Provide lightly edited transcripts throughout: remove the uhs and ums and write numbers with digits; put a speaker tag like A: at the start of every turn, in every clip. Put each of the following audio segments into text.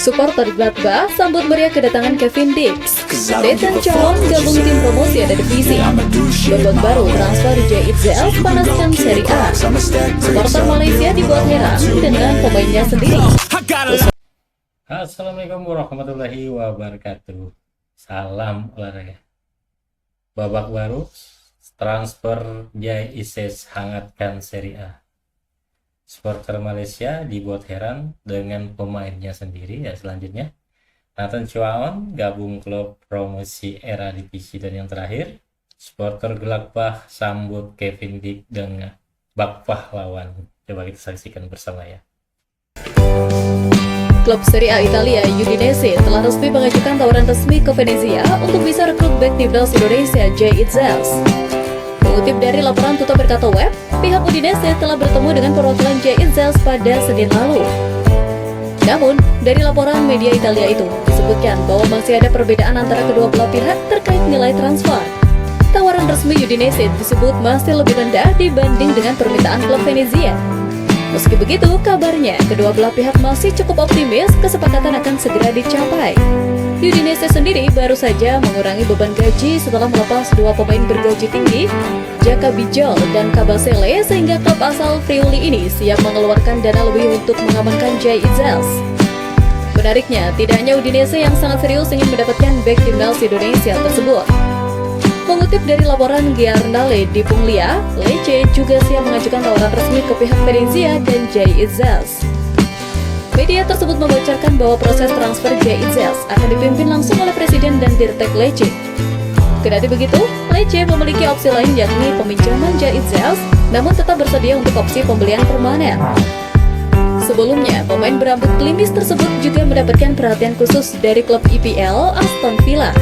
A: Supporter Gladbach sambut meriah kedatangan Kevin Dix. Nathan Chow gabung tim promosi ada divisi. Babak baru transfer JITZL panaskan Serie A. Supporter Malaysia dibuat heran dengan pemainnya sendiri.
B: Assalamualaikum warahmatullahi wabarakatuh. Salam olahraga. Babak baru transfer JITZL hangatkan Serie A. Supporter Malaysia dibuat heran dengan pemainnya sendiri. Ya, selanjutnya Nathan Chow gabung klub promosi era divisi. Dan yang terakhir, supporter Gladbach sambut Kevin Dix dengan bak pahlawan. Coba kita saksikan bersama ya.
A: Klub Serie A Italia Udinese telah resmi mengajukan tawaran resmi ke Venezia untuk bisa rekrut bek timnas Indonesia JITZL. Mengutip dari laporan Tutto Mercato Web, pihak Udinese telah bertemu dengan perwakilan JITZL pada Senin lalu. Namun, dari laporan media Italia itu disebutkan bahwa masih ada perbedaan antara kedua belah pihak terkait nilai transfer. Tawaran resmi Udinese disebut masih lebih rendah dibanding dengan permintaan klub Venezia. Meski begitu, kabarnya kedua belah pihak masih cukup optimis kesepakatan akan segera dicapai. Udinese sendiri baru saja mengurangi beban gaji setelah melepas dua pemain bergaji tinggi, Jaka Bijol dan Kabasele, sehingga klub asal Friuli ini siap mengeluarkan dana lebih untuk mengamankan JITZL. Menariknya, tidak hanya Udinese yang sangat serius ingin mendapatkan bek timnas Indonesia tersebut. Mengutip dari laporan Giornale di Puglia, Lecce juga siap mengajukan tawaran resmi ke pihak Venezia dan JITZL. Media tersebut membocorkan bahwa proses transfer JITZL akan dipimpin langsung oleh Presiden dan Dirtek Lecce. Kendati begitu, Lecce memiliki opsi lain yakni peminjaman JITZL, namun tetap bersedia untuk opsi pembelian permanen. Sebelumnya, pemain berambut klimis tersebut juga mendapatkan perhatian khusus dari klub IPL Aston Villa.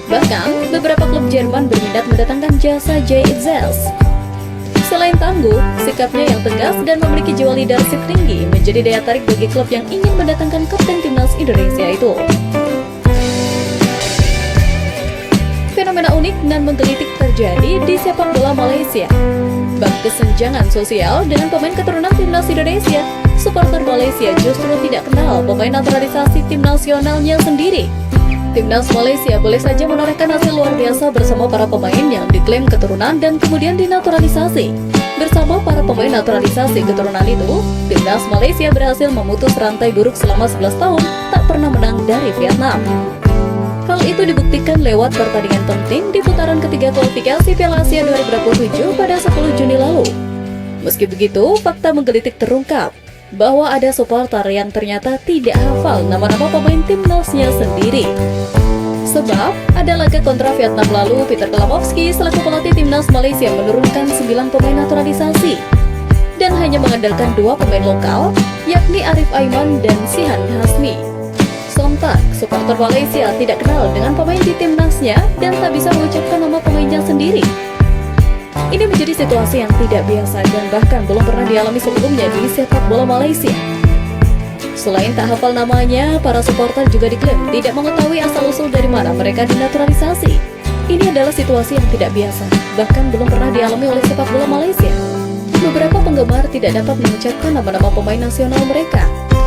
A: Bahkan, beberapa klub Jerman berminat mendatangkan jasa JITZL. Selain tangguh, sikapnya yang tegas dan memiliki jiwa leadership tinggi menjadi daya tarik bagi klub yang ingin mendatangkan kapten timnas Indonesia itu. Fenomena unik dan menggelitik terjadi di sepak bola Malaysia. Bak kesenjangan sosial dengan pemain keturunan timnas Indonesia, supporter Malaysia justru tidak kenal pemain naturalisasi tim nasionalnya sendiri. Timnas Malaysia boleh saja menorehkan hasil luar biasa bersama para pemain yang diklaim keturunan dan kemudian dinaturalisasi. Bersama para pemain naturalisasi keturunan itu, Timnas Malaysia berhasil memutus rantai buruk selama 11 tahun tak pernah menang dari Vietnam. Hal itu dibuktikan lewat pertandingan penting di putaran ketiga kualifikasi Piala Asia 2027 pada 10 Juni lalu. Meski begitu, fakta menggelitik terungkap bahwa ada supporter yang ternyata tidak hafal nama-nama pemain timnasnya sendiri. Sebab, ada laga kontra Vietnam lalu, Peter Kalamovski selaku pelatih timnas Malaysia menurunkan 9 pemain naturalisasi dan hanya mengandalkan 2 pemain lokal, yakni Arif Aiman dan Sihan Hasmi. Sontak, supporter Malaysia tidak kenal dengan pemain di timnasnya dan tak bisa mengucapkan nama pemainnya sendiri. Ini menjadi situasi yang tidak biasa dan bahkan belum pernah dialami sebelumnya di sepak bola Malaysia. Selain tak hafal namanya, para supporter juga diklaim tidak mengetahui asal-usul dari mana mereka dinaturalisasi. Ini adalah situasi yang tidak biasa, bahkan belum pernah dialami oleh sepak bola Malaysia. Beberapa penggemar tidak dapat mengucapkan nama-nama pemain nasional mereka.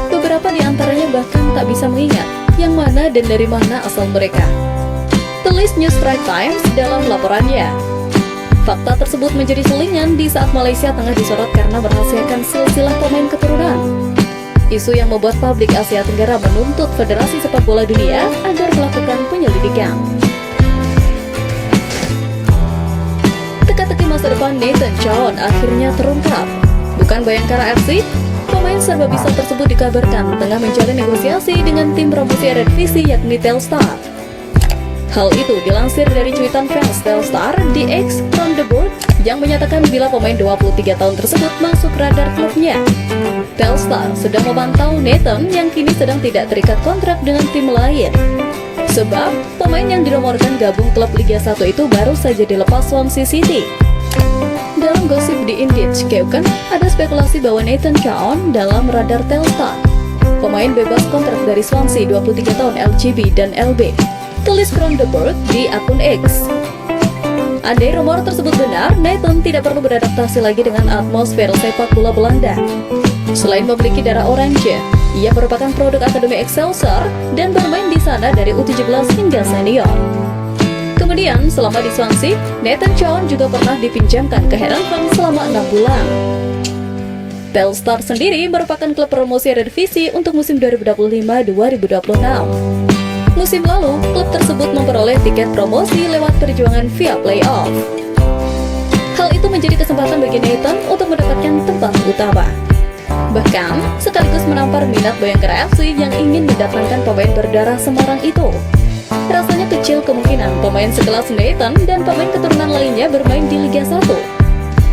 A: Beberapa di antaranya bahkan tak bisa mengingat yang mana dan dari mana asal mereka. Tulis News Strike Times dalam laporannya. Fakta tersebut menjadi selingan di saat Malaysia tengah disorot karena merahasiakan silsilah pemain keturunan. Isu yang membuat publik Asia Tenggara menuntut Federasi Sepak Bola Dunia agar melakukan penyelidikan. Teka-teki masa depan Nathan Chow akhirnya terungkap. Bukan Bayangkara FC, pemain serba bisa tersebut dikabarkan tengah menjalin negosiasi dengan tim promosi era divisi yakni Telstar. Hal itu dilansir dari cuitan fans Telstar di X Brandenburg yang menyatakan bila pemain 23 tahun tersebut masuk radar klubnya. Telstar sedang memantau Nathan yang kini sedang tidak terikat kontrak dengan tim lain. Sebab, pemain yang dinomorkan gabung klub Liga 1 itu baru saja dilepas Swansea City. Dalam gosip di Indeed Skeuken, ada spekulasi bahwa Nathan Chow dalam radar Telstar. Pemain bebas kontrak dari Swansea 23 tahun LGB dan LB. Tulis Brandenburg di akun X. Andai rumor tersebut benar, Nathan tidak perlu beradaptasi lagi dengan atmosfer sepak bola Belanda. Selain memiliki darah oranye, Ia merupakan produk Akademi Excelsior dan bermain di sana dari U17 hingga senior. Kemudian, selama di Swansea, Nathan Chown juga pernah dipinjamkan ke Heerenveen selama 6 bulan. Telstar sendiri merupakan klub promosi Eredivisie untuk musim 2025-2026. Musim lalu, klub tersebut memperoleh tiket promosi lewat perjuangan via playoff. Hal itu menjadi kesempatan bagi Nathan untuk mendapatkan tempat utama. Bahkan, sekaligus menampar minat Bayangkara FC yang ingin mendatangkan pemain berdarah Semarang itu. Rasanya kecil kemungkinan pemain sekelas Nathan dan pemain keturunan lainnya bermain di Liga 1.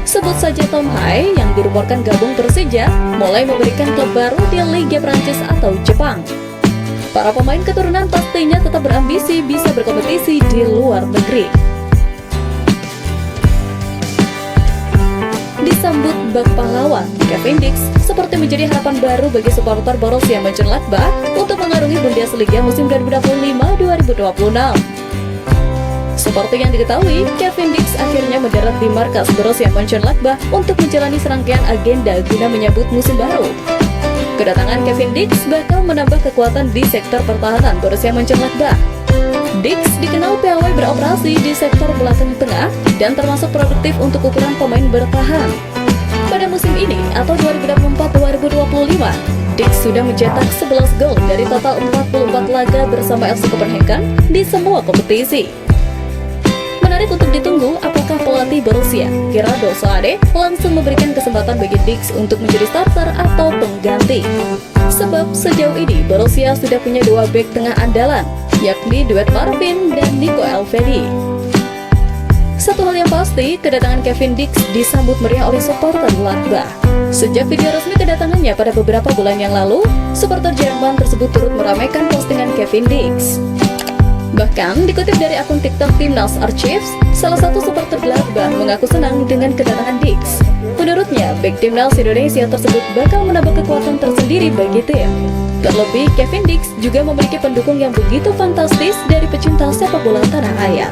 A: Sebut saja Tom Hai yang dirumorkan gabung Persija mulai memberikan klub baru di Liga Prancis atau Jepang. Para pemain keturunan pastinya tetap berambisi bisa berkompetisi di luar negeri. Disambut bak pahlawan, Kevin Dix seperti menjadi harapan baru bagi supporter Borussia Mönchengladbach untuk mengarungi Bundesliga musim 2025-2026. Seperti yang diketahui, Kevin Dix akhirnya mendarat di markas Borussia Mönchengladbach untuk menjalani serangkaian agenda guna menyambut musim baru. Kedatangan Kevin Dix bakal menambah kekuatan di sektor pertahanan Borussia Mönchengladbach. Dix dikenal piawai beroperasi di sektor belakang tengah dan termasuk produktif untuk ukuran pemain bertahan. Pada musim ini atau 2024-2025, Dix sudah mencetak 11 gol dari total 44 laga bersama FC Copenhagen di semua kompetisi. Menarik untuk ditunggu apakah pelatih Borussia, Gerardo Soade, langsung memberikan kesempatan bagi Dix untuk menjadi starter atau pengganti. Sebab sejauh ini Borussia sudah punya dua bek tengah andalan, yakni duet Marvin dan Nico Elvedi. Satu hal yang pasti, kedatangan Kevin Dix disambut meriah oleh supporter Gladbach. Sejak video resmi kedatangannya pada beberapa bulan yang lalu, supporter Jerman tersebut turut meramaikan postingan Kevin Dix. Bahkan, dikutip dari akun TikTok Timnas Archives, salah satu supporter Gladbach mengaku senang dengan kedatangan Dix. Menurutnya, bek Timnas Indonesia tersebut bakal menambah kekuatan tersendiri bagi tim. Terlebih, Kevin Dix juga memiliki pendukung yang begitu fantastis dari pecinta sepak bola tanah air.